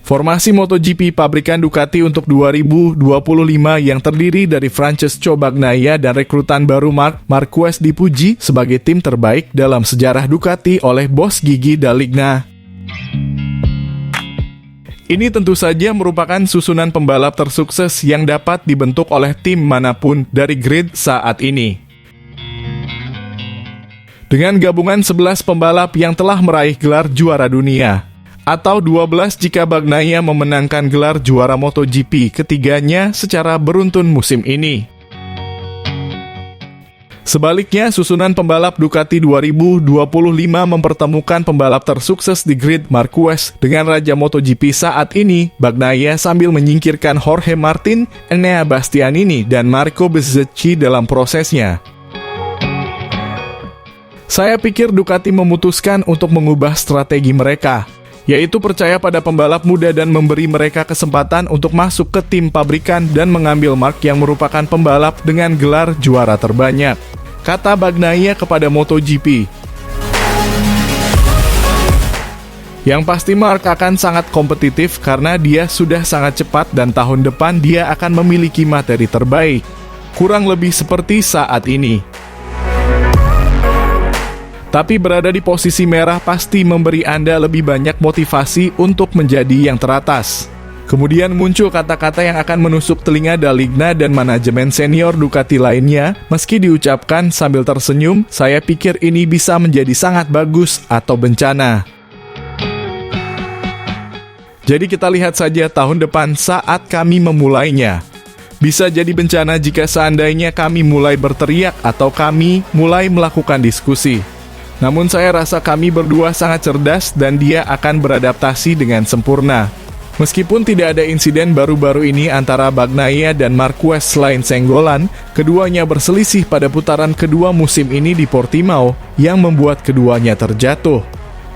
Formasi MotoGP pabrikan Ducati untuk 2025 yang terdiri dari Francesco Bagnaia dan rekrutan baru Marc Marquez dipuji sebagai tim terbaik dalam sejarah Ducati oleh bos Gigi D'Aligna. Ini tentu saja merupakan susunan pembalap tersukses yang dapat dibentuk oleh tim manapun dari grid saat ini. Dengan gabungan 11 pembalap yang telah meraih gelar juara dunia, atau 12 jika Bagnaia memenangkan gelar juara MotoGP ketiganya secara beruntun musim ini. Sebaliknya, susunan pembalap Ducati 2025 mempertemukan pembalap tersukses di grid Marquez dengan raja MotoGP saat ini, Bagnaia, sambil menyingkirkan Jorge Martin, Enea Bastianini, dan Marco Bezzecchi dalam prosesnya. Saya pikir Ducati memutuskan untuk mengubah strategi mereka, yaitu percaya pada pembalap muda dan memberi mereka kesempatan untuk masuk ke tim pabrikan dan mengambil Marc yang merupakan pembalap dengan gelar juara terbanyak, kata Bagnaia kepada MotoGP. Yang pasti Marc akan sangat kompetitif karena dia sudah sangat cepat dan tahun depan dia akan memiliki materi terbaik, kurang lebih seperti saat ini. Tapi berada di posisi merah pasti memberi Anda lebih banyak motivasi untuk menjadi yang teratas. Kemudian muncul kata-kata yang akan menusuk telinga D'Aligna dan manajemen senior Ducati lainnya. Meski diucapkan sambil tersenyum, saya pikir ini bisa menjadi sangat bagus atau bencana. Jadi kita lihat saja tahun depan saat kami memulainya. Bisa jadi bencana jika seandainya kami mulai berteriak atau kami mulai melakukan diskusi. Namun saya rasa kami berdua sangat cerdas dan dia akan beradaptasi dengan sempurna. Meskipun tidak ada insiden baru-baru ini antara Bagnaia dan Marquez selain senggolan, keduanya berselisih pada putaran kedua musim ini di Portimao yang membuat keduanya terjatuh.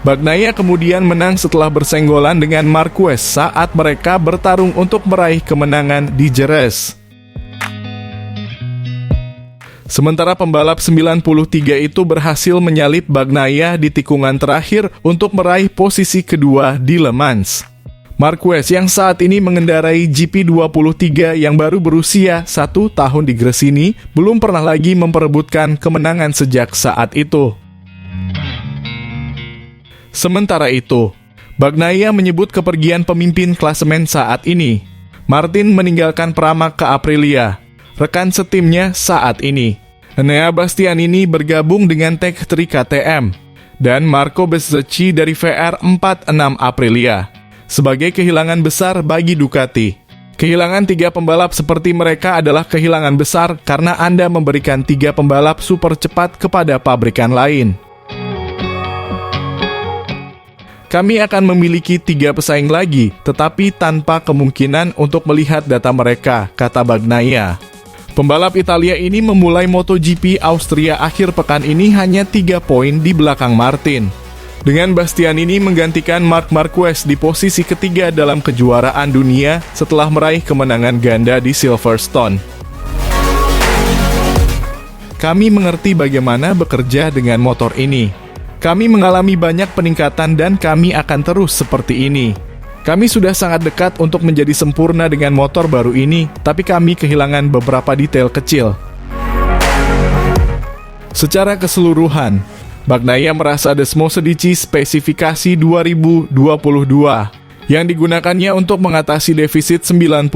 Bagnaia kemudian menang setelah bersenggolan dengan Marquez saat mereka bertarung untuk meraih kemenangan di Jerez. Sementara pembalap 93 itu berhasil menyalip Bagnaia di tikungan terakhir untuk meraih posisi kedua di Le Mans. Marquez yang saat ini mengendarai GP23 yang baru berusia 1 tahun di Gresini belum pernah lagi memperebutkan kemenangan sejak saat itu. Sementara itu, Bagnaia menyebut kepergian pemimpin klasemen saat ini. Martin meninggalkan Pramac ke Aprilia, rekan setimnya saat ini. Enea Bastianini bergabung dengan Tech3 KTM, dan Marco Bezzecchi dari VR46 Aprilia. Sebagai kehilangan besar bagi Ducati. Kehilangan 3 pembalap seperti mereka adalah kehilangan besar karena Anda memberikan 3 pembalap super cepat kepada pabrikan lain. Kami akan memiliki 3 pesaing lagi, tetapi tanpa kemungkinan untuk melihat data mereka, kata Bagnaia. Pembalap Italia ini memulai MotoGP Austria akhir pekan ini hanya 3 poin di belakang Martin. Dengan Bastianini menggantikan Marc Marquez di posisi ketiga dalam kejuaraan dunia setelah meraih kemenangan ganda di Silverstone. Kami mengerti bagaimana bekerja dengan motor ini. Kami mengalami banyak peningkatan dan kami akan terus seperti ini. Kami sudah sangat dekat untuk menjadi sempurna dengan motor baru ini, tapi kami kehilangan beberapa detail kecil. Secara keseluruhan, Bagnaia merasa Desmo Sedici spesifikasi 2022 yang digunakannya untuk mengatasi defisit 91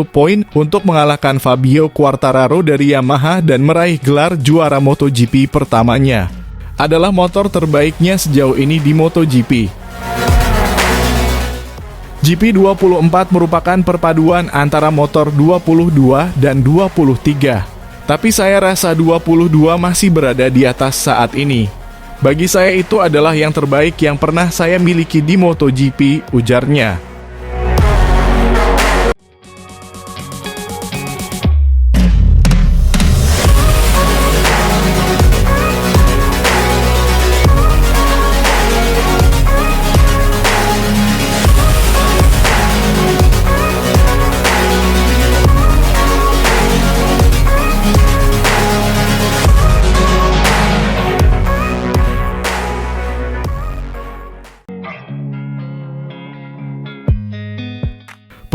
poin untuk mengalahkan Fabio Quartararo dari Yamaha dan meraih gelar juara MotoGP pertamanya, adalah motor terbaiknya sejauh ini di MotoGP. GP24 merupakan perpaduan antara motor 22 dan 23. Tapi saya rasa 22 masih berada di atas saat ini. Bagi saya itu adalah yang terbaik yang pernah saya miliki di MotoGP, ujarnya.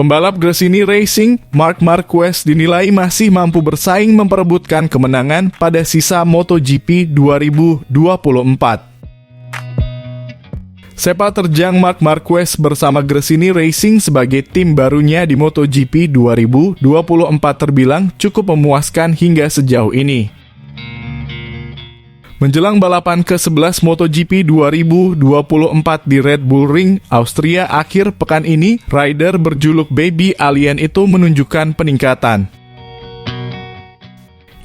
Pembalap Gresini Racing, Marc Marquez dinilai masih mampu bersaing memperebutkan kemenangan pada sisa MotoGP 2024. Sepak terjang Marc Marquez bersama Gresini Racing sebagai tim barunya di MotoGP 2024 terbilang cukup memuaskan hingga sejauh ini. Menjelang balapan ke-11 MotoGP 2024 di Red Bull Ring, Austria akhir pekan ini, rider berjuluk Baby Alien itu menunjukkan peningkatan.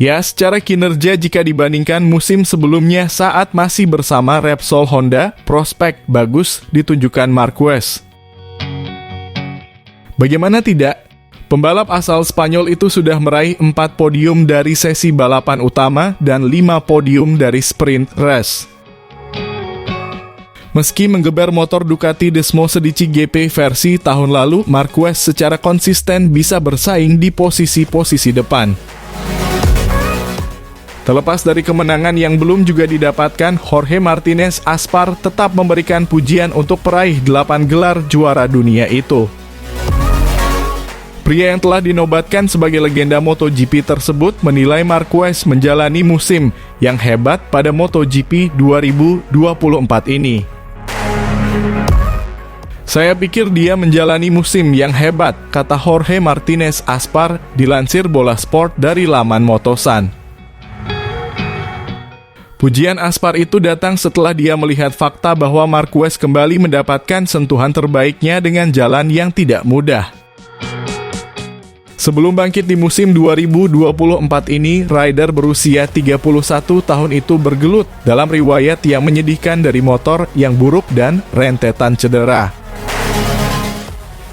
Ya, secara kinerja jika dibandingkan musim sebelumnya saat masih bersama Repsol Honda, prospek bagus ditunjukkan Marquez. Bagaimana tidak? Pembalap asal Spanyol itu sudah meraih 4 podium dari sesi balapan utama dan 5 podium dari sprint race. Meski menggeber motor Ducati Desmo Sedici GP versi tahun lalu, Marquez secara konsisten bisa bersaing di posisi-posisi depan. Terlepas dari kemenangan yang belum juga didapatkan, Jorge Martinez Aspar tetap memberikan pujian untuk peraih 8 gelar juara dunia itu. Pria yang telah dinobatkan sebagai legenda MotoGP tersebut menilai Marquez menjalani musim yang hebat pada MotoGP 2024 ini. Saya pikir dia menjalani musim yang hebat, kata Jorge Martinez Aspar dilansir Bola Sport dari laman Motosan. Pujian Aspar itu datang setelah dia melihat fakta bahwa Marquez kembali mendapatkan sentuhan terbaiknya dengan jalan yang tidak mudah. Sebelum bangkit di musim 2024 ini, rider berusia 31 tahun itu bergelut dalam riwayat yang menyedihkan dari motor yang buruk dan rentetan cedera.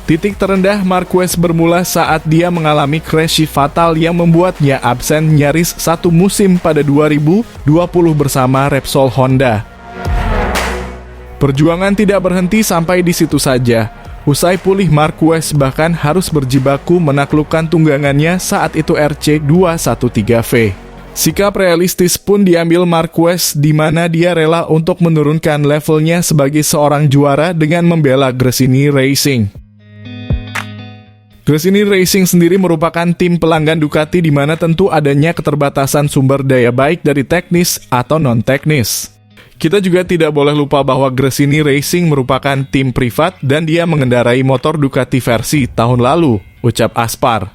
Titik terendah Marquez bermula saat dia mengalami crash fatal yang membuatnya absen nyaris 1 musim pada 2020 bersama Repsol Honda. Perjuangan tidak berhenti sampai di situ saja. Usai pulih, Marquez bahkan harus berjibaku menaklukkan tunggangannya saat itu RC213V. Sikap realistis pun diambil Marquez di mana dia rela untuk menurunkan levelnya sebagai seorang juara dengan membela Gresini Racing. Gresini Racing sendiri merupakan tim pelanggan Ducati di mana tentu adanya keterbatasan sumber daya baik dari teknis atau non-teknis. Kita juga tidak boleh lupa bahwa Gresini Racing merupakan tim privat dan dia mengendarai motor Ducati versi tahun lalu, ucap Aspar.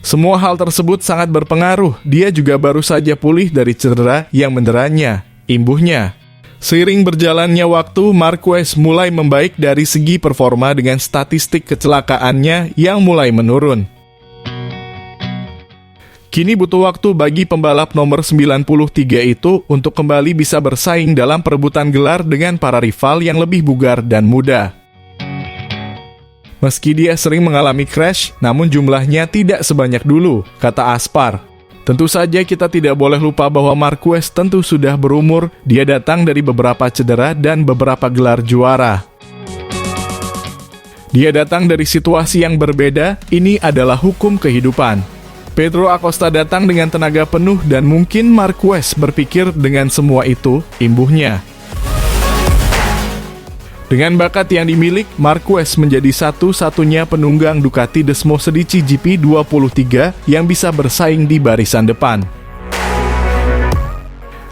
Semua hal tersebut sangat berpengaruh, dia juga baru saja pulih dari cedera yang menderanya, imbuhnya. Seiring berjalannya waktu, Marquez mulai membaik dari segi performa dengan statistik kecelakaannya yang mulai menurun. Kini butuh waktu bagi pembalap nomor 93 itu untuk kembali bisa bersaing dalam perebutan gelar dengan para rival yang lebih bugar dan muda. Meski dia sering mengalami crash, namun jumlahnya tidak sebanyak dulu, kata Aspar. Tentu saja kita tidak boleh lupa bahwa Marquez tentu sudah berumur, dia datang dari beberapa cedera dan beberapa gelar juara. Dia datang dari situasi yang berbeda, ini adalah hukum kehidupan. Pedro Acosta datang dengan tenaga penuh dan mungkin Marquez berpikir dengan semua itu, imbuhnya. Dengan bakat yang dimiliki, Marquez menjadi satu-satunya penunggang Ducati Desmo Sedici GP23 yang bisa bersaing di barisan depan.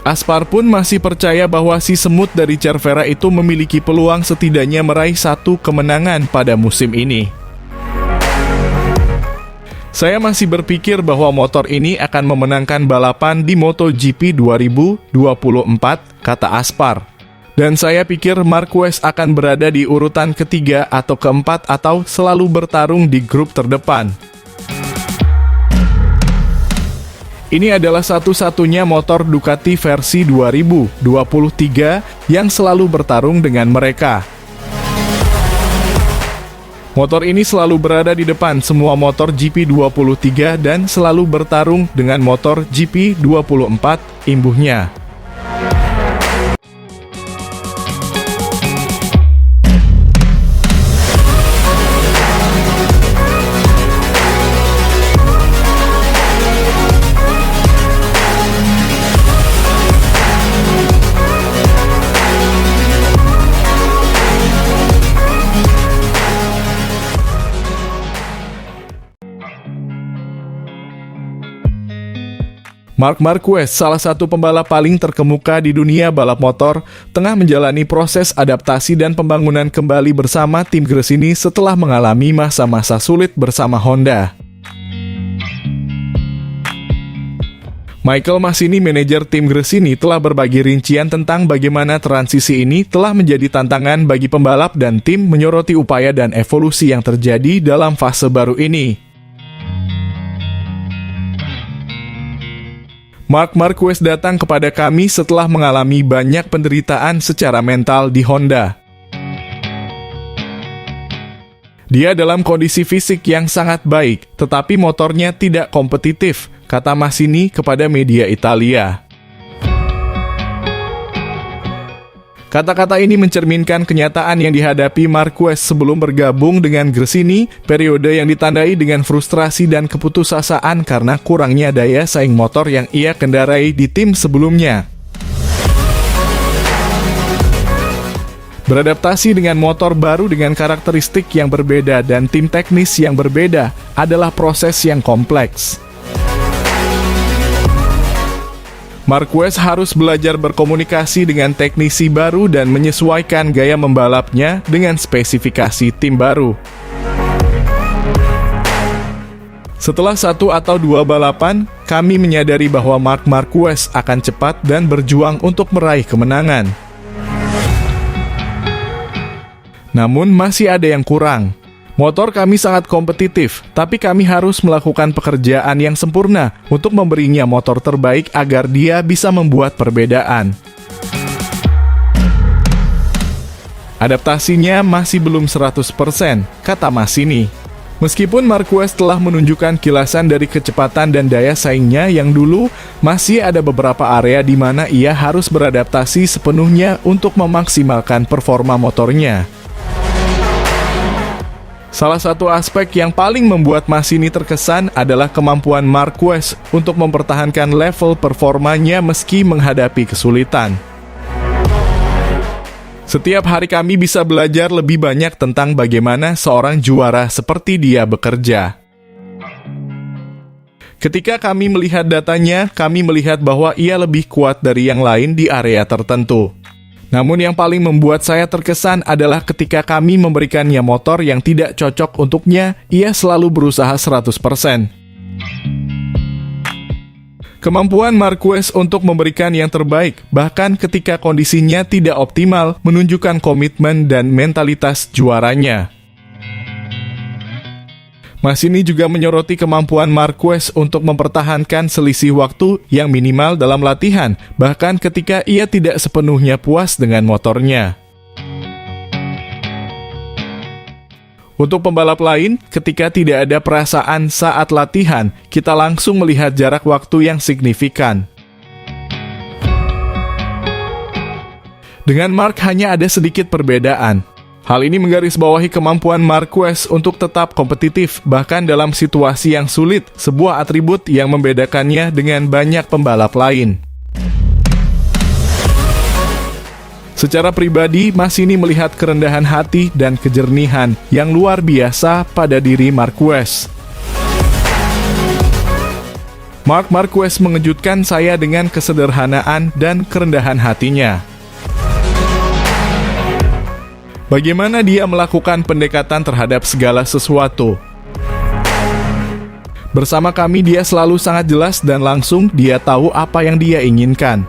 Aspar pun masih percaya bahwa si semut dari Cervera itu memiliki peluang setidaknya meraih 1 kemenangan pada musim ini. Saya masih berpikir bahwa motor ini akan memenangkan balapan di MotoGP 2024, kata Aspar. Dan saya pikir Marquez akan berada di urutan ketiga atau keempat atau selalu bertarung di grup terdepan. Ini adalah satu-satunya motor Ducati versi 2023 yang selalu bertarung dengan mereka. Motor ini selalu berada di depan semua motor GP23 dan selalu bertarung dengan motor GP24, imbuhnya. Marc Marquez, salah satu pembalap paling terkemuka di dunia balap motor, tengah menjalani proses adaptasi dan pembangunan kembali bersama tim Gresini setelah mengalami masa-masa sulit bersama Honda. Michael Massini, manajer tim Gresini, telah berbagi rincian tentang bagaimana transisi ini telah menjadi tantangan bagi pembalap dan tim, menyoroti upaya dan evolusi yang terjadi dalam fase baru ini. Marc Marquez datang kepada kami setelah mengalami banyak penderitaan secara mental di Honda. Dia dalam kondisi fisik yang sangat baik, tetapi motornya tidak kompetitif, kata Massini kepada media Italia. Kata-kata ini mencerminkan kenyataan yang dihadapi Marquez sebelum bergabung dengan Gresini, periode yang ditandai dengan frustrasi dan keputusasaan karena kurangnya daya saing motor yang ia kendarai di tim sebelumnya. Beradaptasi dengan motor baru dengan karakteristik yang berbeda dan tim teknis yang berbeda adalah proses yang kompleks. Marquez harus belajar berkomunikasi dengan teknisi baru dan menyesuaikan gaya membalapnya dengan spesifikasi tim baru. Setelah 1 atau 2 balapan, kami menyadari bahwa Marc Marquez akan cepat dan berjuang untuk meraih kemenangan. Namun masih ada yang kurang. Motor kami sangat kompetitif, tapi kami harus melakukan pekerjaan yang sempurna untuk memberinya motor terbaik agar dia bisa membuat perbedaan. Adaptasinya masih belum 100%, kata Massini. Meskipun Marquez telah menunjukkan kilasan dari kecepatan dan daya saingnya yang dulu, masih ada beberapa area di mana ia harus beradaptasi sepenuhnya untuk memaksimalkan performa motornya. Salah satu aspek yang paling membuat Massini terkesan adalah kemampuan Marquez untuk mempertahankan level performanya meski menghadapi kesulitan. Setiap hari kami bisa belajar lebih banyak tentang bagaimana seorang juara seperti dia bekerja. Ketika kami melihat datanya, kami melihat bahwa ia lebih kuat dari yang lain di area tertentu. Namun yang paling membuat saya terkesan adalah ketika kami memberikannya motor yang tidak cocok untuknya, ia selalu berusaha 100%. Kemampuan Marquez untuk memberikan yang terbaik, bahkan ketika kondisinya tidak optimal, menunjukkan komitmen dan mentalitas juaranya. Massini juga menyoroti kemampuan Marquez untuk mempertahankan selisih waktu yang minimal dalam latihan, bahkan ketika ia tidak sepenuhnya puas dengan motornya. Untuk pembalap lain, ketika tidak ada perasaan saat latihan, kita langsung melihat jarak waktu yang signifikan. Dengan Marc hanya ada sedikit perbedaan. Hal ini menggarisbawahi kemampuan Marquez untuk tetap kompetitif, bahkan dalam situasi yang sulit, sebuah atribut yang membedakannya dengan banyak pembalap lain. Secara pribadi, Massini melihat kerendahan hati dan kejernihan yang luar biasa pada diri Marquez. Marc Marquez mengejutkan saya dengan kesederhanaan dan kerendahan hatinya. Bagaimana dia melakukan pendekatan terhadap segala sesuatu. Bersama kami dia selalu sangat jelas dan langsung, dia tahu apa yang dia inginkan.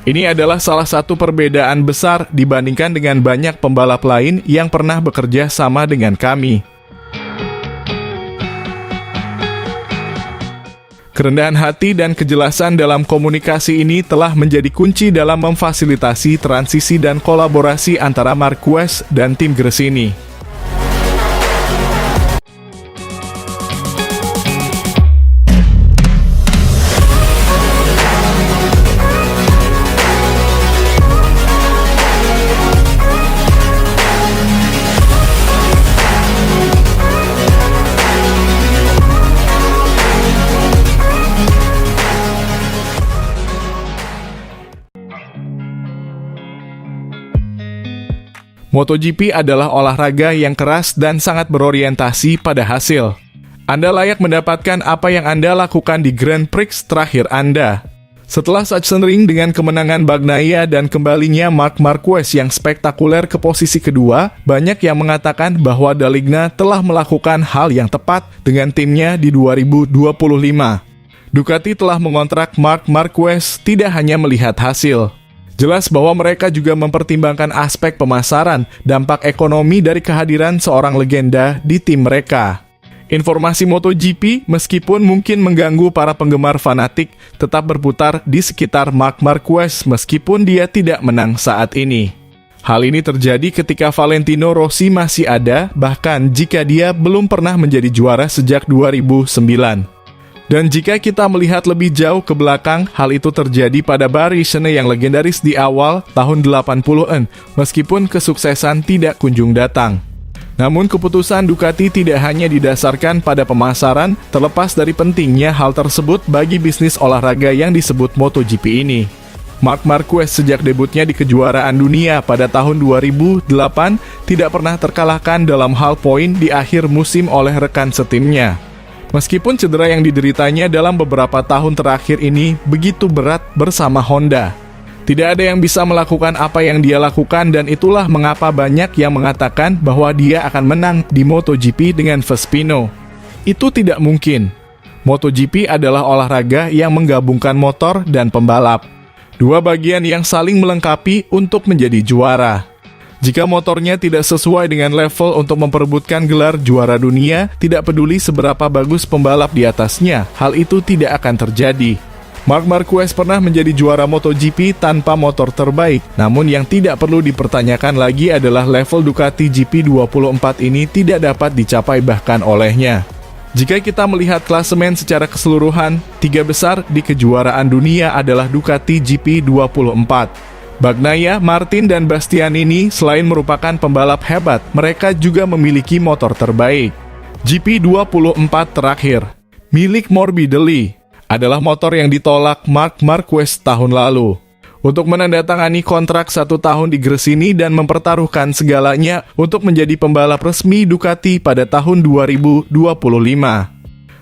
Ini adalah salah satu perbedaan besar dibandingkan dengan banyak pembalap lain yang pernah bekerja sama dengan kami. Kerendahan hati dan kejelasan dalam komunikasi ini telah menjadi kunci dalam memfasilitasi transisi dan kolaborasi antara Marquez dan tim Gresini. MotoGP adalah olahraga yang keras dan sangat berorientasi pada hasil. Anda layak mendapatkan apa yang Anda lakukan di Grand Prix terakhir Anda. Setelah Sachsenring dengan kemenangan Bagnaia dan kembalinya Marc Marquez yang spektakuler ke posisi kedua, banyak yang mengatakan bahwa Daligna telah melakukan hal yang tepat dengan timnya di 2025. Ducati telah mengontrak Marc Marquez tidak hanya melihat hasil. Jelas bahwa mereka juga mempertimbangkan aspek pemasaran, dampak ekonomi dari kehadiran seorang legenda di tim mereka. Informasi MotoGP, meskipun mungkin mengganggu para penggemar fanatik, tetap berputar di sekitar Marc Marquez meskipun dia tidak menang saat ini. Hal ini terjadi ketika Valentino Rossi masih ada, bahkan jika dia belum pernah menjadi juara sejak 2009. Dan jika kita melihat lebih jauh ke belakang, hal itu terjadi pada Barry Shene yang legendaris di awal tahun 80-an, meskipun kesuksesan tidak kunjung datang. Namun keputusan Ducati tidak hanya didasarkan pada pemasaran, terlepas dari pentingnya hal tersebut bagi bisnis olahraga yang disebut MotoGP ini. Marc Marquez sejak debutnya di kejuaraan dunia pada tahun 2008 tidak pernah terkalahkan dalam hal poin di akhir musim oleh rekan setimnya. Meskipun cedera yang dideritanya dalam beberapa tahun terakhir ini begitu berat bersama Honda. Tidak ada yang bisa melakukan apa yang dia lakukan dan itulah mengapa banyak yang mengatakan bahwa dia akan menang di MotoGP dengan Vespino. Itu tidak mungkin. MotoGP adalah olahraga yang menggabungkan motor dan pembalap. Dua bagian yang saling melengkapi untuk menjadi juara. Jika motornya tidak sesuai dengan level untuk memperebutkan gelar juara dunia, tidak peduli seberapa bagus pembalap di atasnya, hal itu tidak akan terjadi. Marc Marquez pernah menjadi juara MotoGP tanpa motor terbaik, namun yang tidak perlu dipertanyakan lagi adalah level Ducati GP24 ini tidak dapat dicapai bahkan olehnya. Jika kita melihat klasemen secara keseluruhan, tiga besar di kejuaraan dunia adalah Ducati GP24. Bagnaia, Martin, dan Bastianini selain merupakan pembalap hebat, mereka juga memiliki motor terbaik. GP24 terakhir, milik Morbidelli, adalah motor yang ditolak Marc Marquez tahun lalu. Untuk menandatangani kontrak 1 tahun di Gresini dan mempertaruhkan segalanya untuk menjadi pembalap resmi Ducati pada tahun 2025.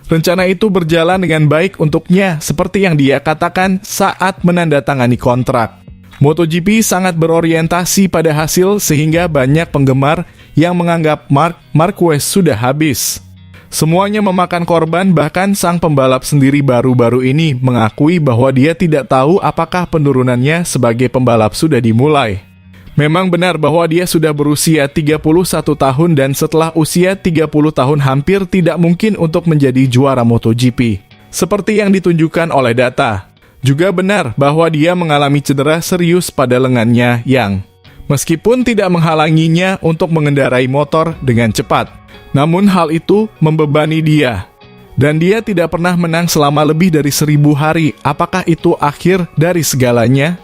Rencana itu berjalan dengan baik untuknya seperti yang dia katakan saat menandatangani kontrak. MotoGP sangat berorientasi pada hasil sehingga banyak penggemar yang menganggap Marc Marquez sudah habis. Semuanya memakan korban, bahkan sang pembalap sendiri baru-baru ini mengakui bahwa dia tidak tahu apakah penurunannya sebagai pembalap sudah dimulai. Memang benar bahwa dia sudah berusia 31 tahun dan setelah usia 30 tahun hampir tidak mungkin untuk menjadi juara MotoGP. Seperti yang ditunjukkan oleh data. Juga benar bahwa dia mengalami cedera serius pada lengannya yang, meskipun tidak menghalanginya untuk mengendarai motor dengan cepat. Namun hal itu membebani dia. Dan dia tidak pernah menang selama lebih dari 1000 hari. Apakah itu akhir dari segalanya?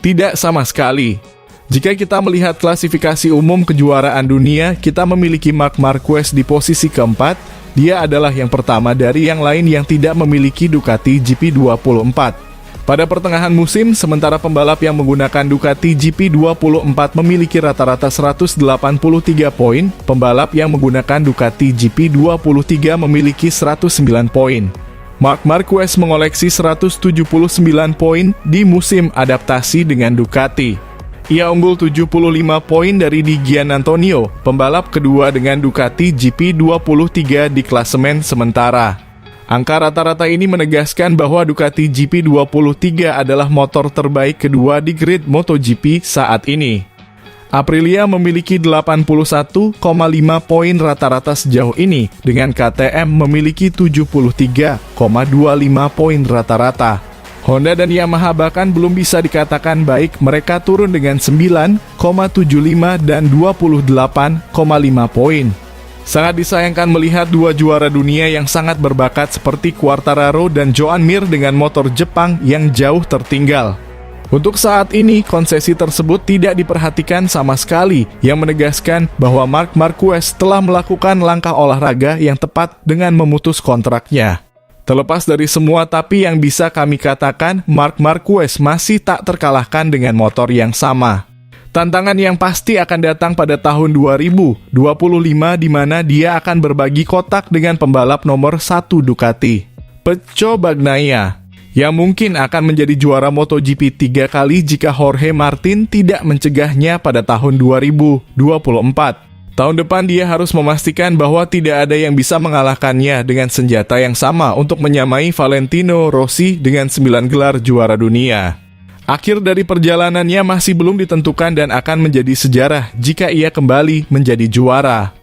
Tidak sama sekali. Jika kita melihat klasifikasi umum kejuaraan dunia, kita memiliki Marc Marquez di posisi keempat. Dia adalah yang pertama dari yang lain yang tidak memiliki Ducati GP24. Pada pertengahan musim, sementara pembalap yang menggunakan Ducati GP24 memiliki rata-rata 183 poin, pembalap yang menggunakan Ducati GP23 memiliki 109 poin. Marc Marquez mengoleksi 179 poin di musim adaptasi dengan Ducati. Ia unggul 75 poin dari Di Giannantonio, pembalap kedua dengan Ducati GP23 di klasemen sementara. Angka rata-rata ini menegaskan bahwa Ducati GP23 adalah motor terbaik kedua di grid MotoGP saat ini. Aprilia memiliki 81,5 poin rata-rata sejauh ini, dengan KTM memiliki 73,25 poin rata-rata. Honda dan Yamaha bahkan belum bisa dikatakan baik, mereka turun dengan 9,75 dan 28,5 poin. Sangat disayangkan melihat dua juara dunia yang sangat berbakat seperti Quartararo dan Joan Mir dengan motor Jepang yang jauh tertinggal. Untuk saat ini, konsesi tersebut tidak diperhatikan sama sekali, yang menegaskan bahwa Marc Marquez telah melakukan langkah olahraga yang tepat dengan memutus kontraknya. Terlepas dari semua, tapi yang bisa kami katakan, Marc Marquez masih tak terkalahkan dengan motor yang sama. Tantangan yang pasti akan datang pada tahun 2025 di mana dia akan berbagi kotak dengan pembalap nomor 1 Ducati, Pecco Bagnaia, yang mungkin akan menjadi juara MotoGP 3 kali jika Jorge Martin tidak mencegahnya pada tahun 2024. Tahun depan dia harus memastikan bahwa tidak ada yang bisa mengalahkannya dengan senjata yang sama untuk menyamai Valentino Rossi dengan 9 gelar juara dunia. Akhir dari perjalanannya masih belum ditentukan dan akan menjadi sejarah jika ia kembali menjadi juara.